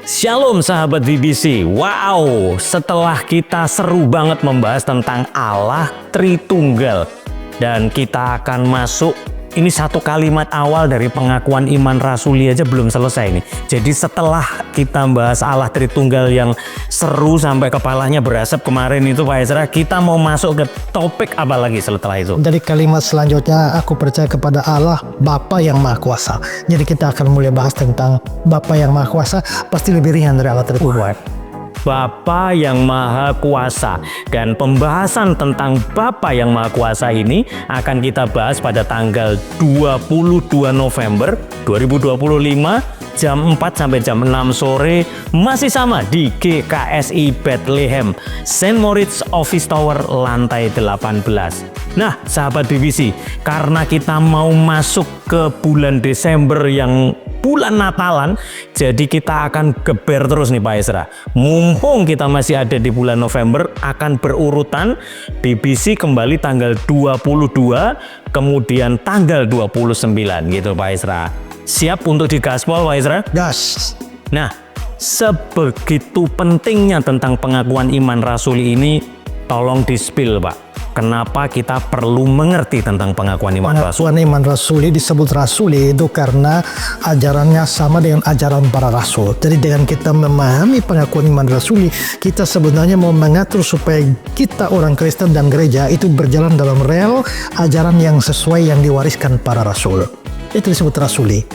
Shalom sahabat BBC. Wow, setelah kita seru banget membahas tentang Allah Tritunggal dan kita akan masuk, ini satu kalimat awal dari pengakuan iman rasuli aja belum selesai nih. Jadi setelah kita bahas Allah Tritunggal yang seru sampai kepalanya berasap kemarin itu Pak Ezra, kita mau masuk ke topik apa lagi setelah itu? Dari kalimat selanjutnya, aku percaya kepada Allah Bapa yang Maha Kuasa. Jadi kita akan mulai bahas tentang Bapa yang Maha Kuasa, pasti lebih ringan dari Allah Tritunggal. Bapa yang Maha Kuasa, dan pembahasan tentang Bapa yang Maha Kuasa ini akan kita bahas pada tanggal 22 November 2025 jam 4 sampai jam 6 sore, masih sama di GKSI Bethlehem St. Moritz Office Tower lantai 18. Nah sahabat BBC, karena kita mau masuk ke bulan Desember yang bulan Natalan, jadi kita akan geber terus nih Pak Ezra. Mumpung kita masih ada di bulan November, akan berurutan BBC kembali tanggal 22, kemudian tanggal 29 gitu Pak Ezra. Siap untuk digaspol Pak Ezra? Gas. Nah, sebegitu pentingnya tentang pengakuan iman rasuli ini, tolong di-spill Pak. Kenapa kita perlu mengerti tentang pengakuan iman rasuli? Pengakuan iman rasuli disebut rasuli itu karena ajarannya sama dengan ajaran para rasul. Jadi dengan kita memahami pengakuan iman rasuli, kita sebenarnya mau mengatur supaya kita orang Kristen dan gereja itu berjalan dalam rel ajaran yang sesuai yang diwariskan para rasul. Itu disebut rasuli.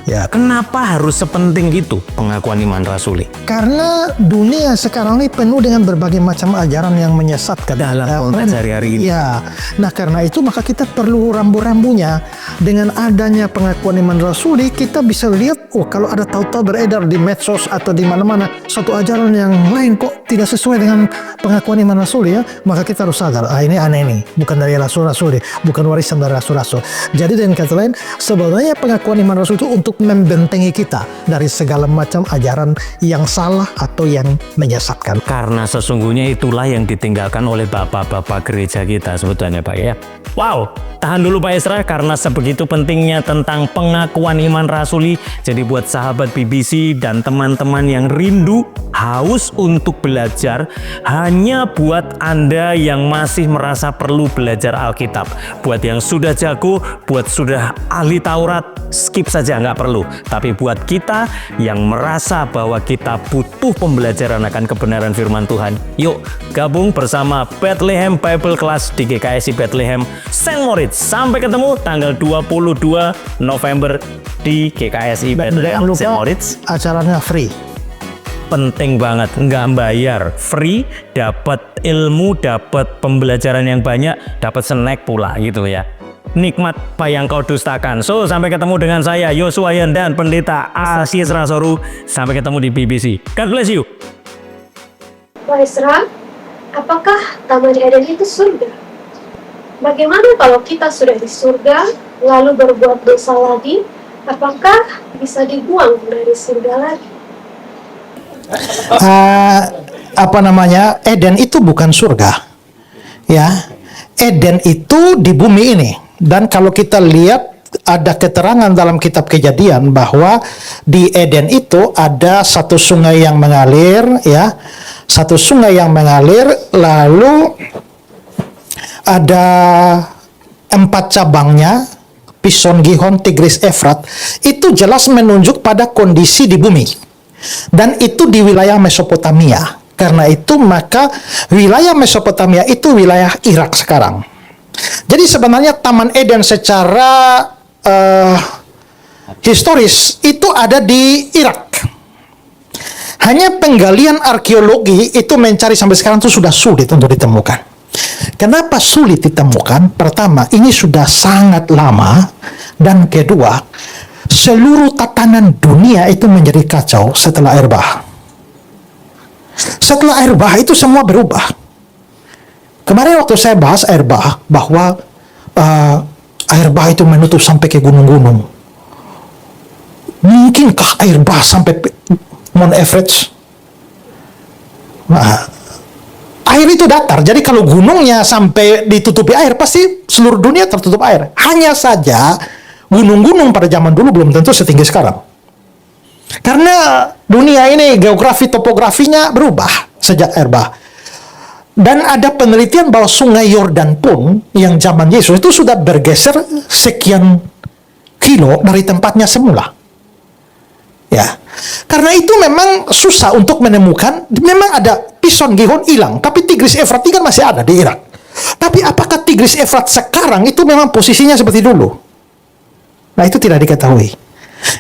Ya. Kenapa harus sepenting itu pengakuan iman rasuli? Karena dunia sekarang ini penuh dengan berbagai macam ajaran yang menyesatkan dalam konteks hari-hari ini. Ya, nah karena itu maka kita perlu rambu-rambunya. Dengan adanya pengakuan iman rasuli, kita bisa lihat, oh kalau ada tahu-tahu beredar di medsos atau di mana-mana suatu ajaran yang lain kok tidak sesuai dengan pengakuan iman rasuli ya, maka kita harus sadar, ini aneh nih, bukan dari rasul-rasul, bukan warisan dari rasul-rasul. Jadi dengan kata lain, sebenarnya pengakuan iman rasul itu untuk membentengi kita dari segala macam ajaran yang salah atau yang menyesatkan. Karena sesungguhnya itulah yang ditinggalkan oleh bapak-bapak gereja kita sebetulnya Pak ya. Wow, tahan dulu Pak Ezra, karena sebegitu pentingnya tentang pengakuan iman rasuli. Jadi buat sahabat BBC dan teman-teman yang rindu, haus untuk belajar, hanya buat Anda yang masih merasa perlu belajar Alkitab. Buat yang sudah jago, buat sudah ahli Taurat, skip saja, nggak perlu. Tapi buat kita yang merasa bahwa kita butuh pembelajaran akan kebenaran firman Tuhan, yuk gabung bersama Bethlehem Bible Class di GKSI Bethlehem St. Moritz. Sampai ketemu tanggal 22 November di GKSI Bethlehem St. Moritz. Acaranya free. Penting banget, nggak bayar, free, dapat ilmu, dapat pembelajaran yang banyak, dapat snack pula gitu ya. Nikmat apa yang kau dustakan. So, sampai ketemu dengan saya Yosua Yan dan Pendeta Asis Rasoru. Sampai ketemu di BBC. God bless you. Pak Ezra, apakah Taman Eden itu surga? Bagaimana kalau kita sudah di surga, lalu berbuat dosa lagi, apakah bisa dibuang dari surga lagi? Eden itu bukan surga. Ya, Eden itu di bumi ini. Dan kalau kita lihat ada keterangan dalam kitab Kejadian bahwa di Eden itu ada satu sungai yang mengalir, ya, satu sungai yang mengalir, lalu ada 4 cabangnya, Pison, Gihon, Tigris, Efrat. Itu jelas menunjuk pada kondisi di bumi, dan itu di wilayah Mesopotamia. Karena itu maka wilayah Mesopotamia itu wilayah Irak sekarang. Jadi sebenarnya Taman Eden secara historis itu ada di Irak. Hanya penggalian arkeologi itu mencari sampai sekarang itu sudah sulit untuk ditemukan. Kenapa sulit ditemukan? Pertama, ini sudah sangat lama, dan kedua, seluruh tatanan dunia itu menjadi kacau setelah air bah. Setelah air bah itu semua berubah. Kemarin waktu saya bahas air bah, bahwa air bah itu menutup sampai ke gunung-gunung. Mungkinkah air bah sampai Mount Everest? Nah, air itu datar, jadi kalau gunungnya sampai ditutupi air, pasti seluruh dunia tertutup air. Hanya saja gunung-gunung pada zaman dulu belum tentu setinggi sekarang. Karena Dunia ini geografi topografinya berubah sejak air bah. Dan ada penelitian bahwa sungai Yordan pun yang zaman Yesus itu sudah bergeser sekian kilo dari tempatnya semula. Ya, karena itu memang susah untuk menemukan. Memang ada Pison Gihon hilang, tapi Tigris Efrat kan masih ada di Irak. Tapi apakah Tigris Efrat sekarang itu memang posisinya seperti dulu? Nah, itu tidak diketahui.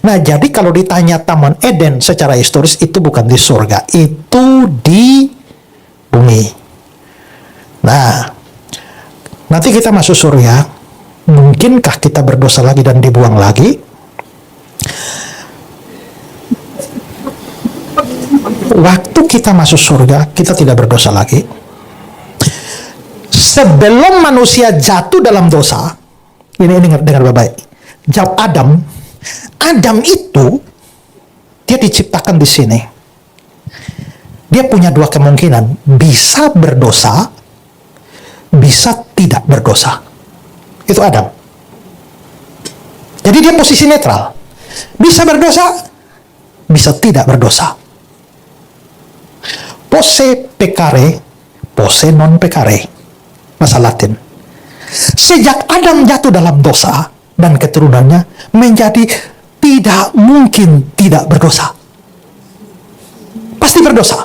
Nah, jadi kalau ditanya Taman Eden secara historis, itu bukan di surga, itu di bumi. Nah, nanti kita masuk surga, mungkinkah kita berdosa lagi dan dibuang lagi? Waktu kita masuk surga, kita tidak berdosa lagi. Sebelum manusia jatuh dalam dosa, ini dengar baik-baik. Jawab Adam itu dia diciptakan di sini. Dia punya dua kemungkinan, bisa berdosa, bisa tidak berdosa. Itu Adam. Jadi dia posisi netral. Bisa berdosa, bisa tidak berdosa. Posse peccare, posse non peccare. Bahasa Latin. Sejak Adam jatuh dalam dosa dan keturunannya menjadi tidak mungkin tidak berdosa. Pasti berdosa.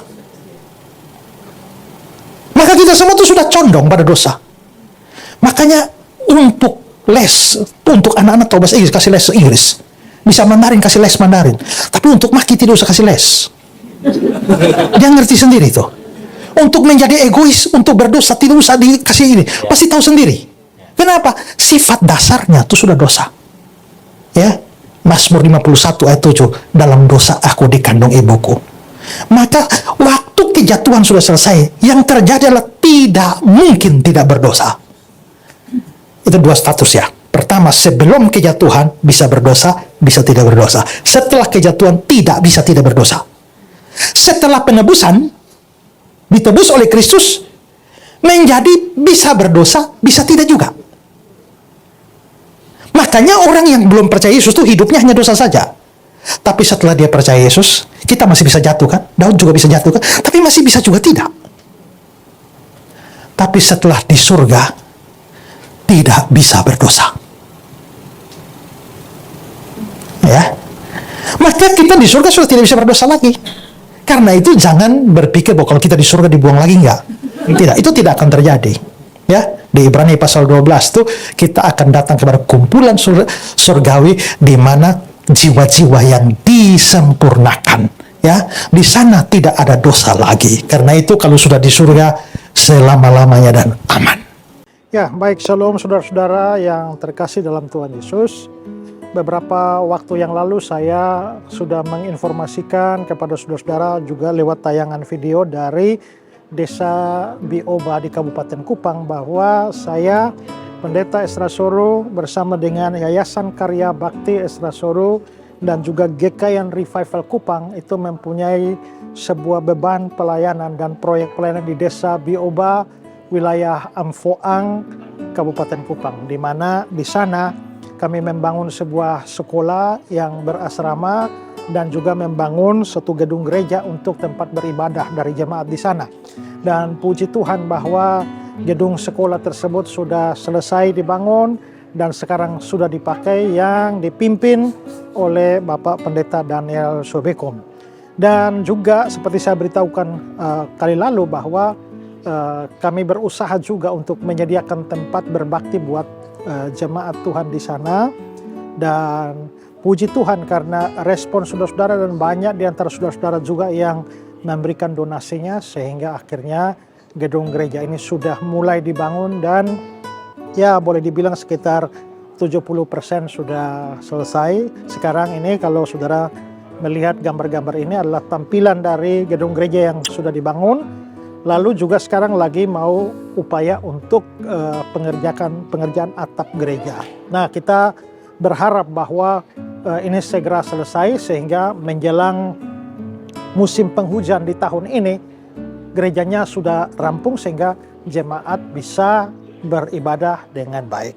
Maka kita semua itu sudah condong pada dosa. Makanya untuk les, untuk anak-anak tahu bahasa Inggris, kasih les Inggris. Bisa Mandarin, kasih les Mandarin. Tapi untuk maki tidak usah kasih les. Dia ngerti sendiri tuh. Untuk menjadi egois, untuk berdosa tidak usah dikasih ini. Pasti tahu sendiri. Kenapa? Sifat dasarnya itu sudah dosa. Ya, Mazmur 51 ayat 7, dalam dosa aku dikandung ibuku. Maka waktu kejatuhan sudah selesai, yang terjadi adalah tidak mungkin tidak berdosa. Itu dua status ya. Pertama, sebelum kejatuhan bisa berdosa, bisa tidak berdosa. Setelah kejatuhan tidak bisa tidak berdosa. Setelah penebusan, ditebus oleh Kristus, menjadi bisa berdosa, bisa tidak juga. Makanya orang yang belum percaya Yesus itu hidupnya hanya dosa saja. Tapi setelah dia percaya Yesus, kita masih bisa jatuh kan? Daud juga bisa jatuh kan? Tapi masih bisa juga tidak. Tapi setelah di surga, tidak bisa berdosa. Ya. Maka kita di surga sudah tidak bisa berdosa lagi. Karena itu jangan berpikir bahwa kalau kita di surga dibuang lagi, enggak. Tidak, itu tidak akan terjadi. Ya, di Ibrani pasal 12 itu kita akan datang kepada kumpulan surgawi di mana jiwa-jiwa yang disempurnakan. Ya, di sana tidak ada dosa lagi. Karena itu kalau sudah di surga selama-lamanya dan aman. Ya, baik, shalom saudara-saudara yang terkasih dalam Tuhan Yesus. Beberapa waktu yang lalu saya sudah menginformasikan kepada saudara-saudara juga lewat tayangan video dari Desa Bioba di Kabupaten Kupang bahwa saya, Pendeta Esra Soro, bersama dengan Yayasan Karya Bakti Esra Soro dan juga GKN Revival Kupang itu mempunyai sebuah beban pelayanan dan proyek pelayanan di Desa Bioba, wilayah Amfoang, Kabupaten Kupang, di mana di sana kami membangun sebuah sekolah yang berasrama dan juga membangun satu gedung gereja untuk tempat beribadah dari jemaat di sana. Dan puji Tuhan bahwa gedung sekolah tersebut sudah selesai dibangun dan sekarang sudah dipakai, yang dipimpin oleh Bapak Pendeta Daniel Sobekom. Dan juga seperti saya beritahukan kali lalu bahwa kami berusaha juga untuk menyediakan tempat berbakti buat jemaat Tuhan di sana. Dan puji Tuhan karena respon saudara-saudara dan banyak di antara saudara-saudara juga yang memberikan donasinya, sehingga akhirnya gedung gereja ini sudah mulai dibangun dan ya boleh dibilang sekitar 70% sudah selesai. Sekarang ini kalau saudara melihat gambar-gambar ini adalah tampilan dari gedung gereja yang sudah dibangun. Lalu juga sekarang lagi mau upaya untuk pengerjaan atap gereja. Nah, kita berharap bahwa ini segera selesai sehingga menjelang musim penghujan di tahun ini gerejanya sudah rampung sehingga jemaat bisa beribadah dengan baik.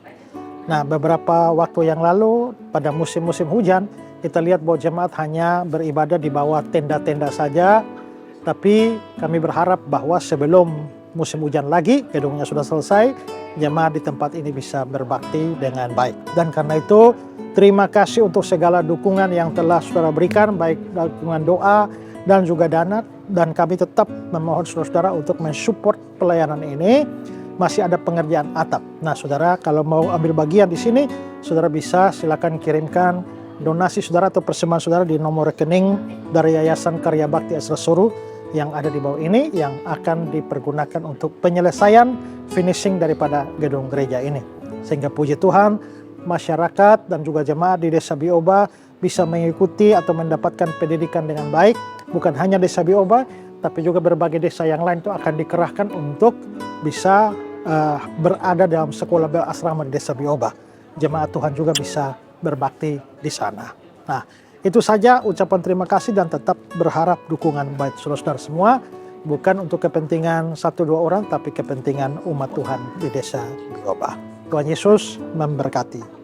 Nah, beberapa waktu yang lalu pada musim-musim hujan kita lihat bahwa jemaat hanya beribadah di bawah tenda-tenda saja, tapi kami berharap bahwa sebelum musim hujan lagi, gedungnya sudah selesai, jemaat di tempat ini bisa berbakti dengan baik. Dan karena itu, terima kasih untuk segala dukungan yang telah saudara berikan, baik dukungan doa dan juga dana. Dan kami tetap memohon saudara-saudara untuk mensupport pelayanan ini. Masih ada pengerjaan atap. Nah, saudara kalau mau ambil bagian di sini, saudara bisa silakan kirimkan donasi saudara atau persembahan saudara di nomor rekening dari Yayasan Karya Bakti Ezra Soru yang ada di bawah ini, yang akan dipergunakan untuk penyelesaian finishing daripada gedung gereja ini. Sehingga puji Tuhan, masyarakat dan juga jemaat di Desa Bioba bisa mengikuti atau mendapatkan pendidikan dengan baik. Bukan hanya Desa Bioba, tapi juga berbagai desa yang lain itu akan dikerahkan untuk bisa berada dalam sekolah bel asrama di Desa Bioba. Jemaat Tuhan juga bisa berbakti di sana. Nah, itu saja ucapan terima kasih dan tetap berharap dukungan baik saudara-saudara semua, bukan untuk kepentingan 1-2 orang, tapi kepentingan umat Tuhan di Desa Bioba. Tuhan Yesus memberkati.